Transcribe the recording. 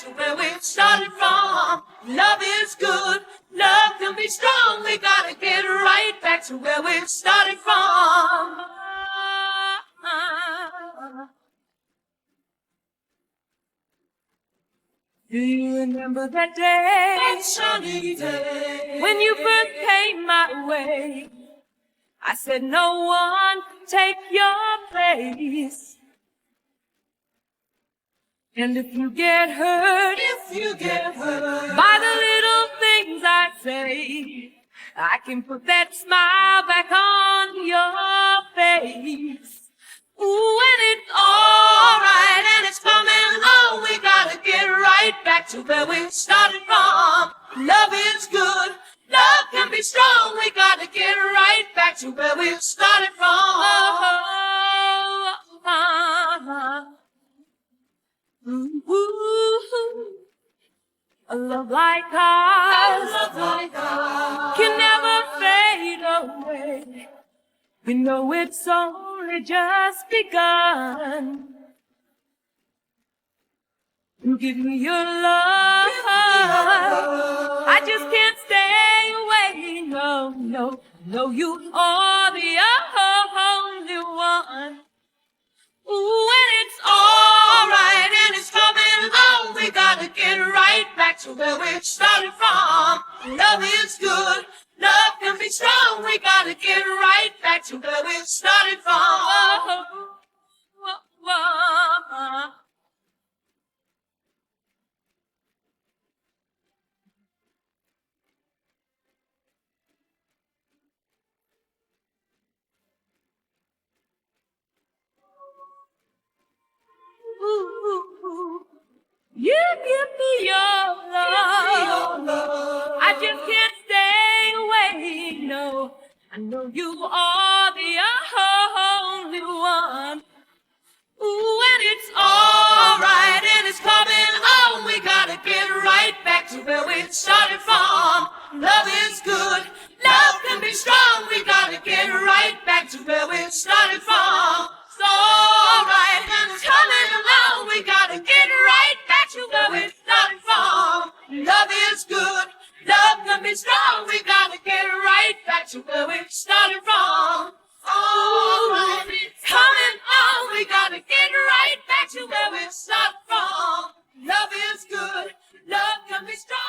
to where we started from. Love is good, love can be strong. We gotta get right back to where we started from. Do you remember that day? That sunny day. When you first came my way. I said no one can take your place. And if you get hurt by the little things I say, I can put that smile back on your face. Ooh, and it's alright, and it's coming on. We gotta get right back to where we started from. Love is good, love can be strong. We gotta get right back to where we started from. A love like ours, can never fade away. We know it's only just begun. You give me your love. I just can't stay away. No, no, no, you are the only one. Ooh, and it's alright, and it's coming on. We gotta get right back to where we started from. Love is good, love can be strong. We gotta get right back to where we started from. You give me your love. I just can't stay away, no. I know you are the only one. Ooh, and it's alright, and it's coming on. We gotta get right back to where we started from. Love is good, love can be strong. We gotta get right back to where we started from. It's alright, and it's coming along. We gotta get right back to where we started from. Love is good, love can be strong. We gotta get right back to where we started from. Alright, it's coming on. We gotta get right back to where we started from. Love is good, love can be strong.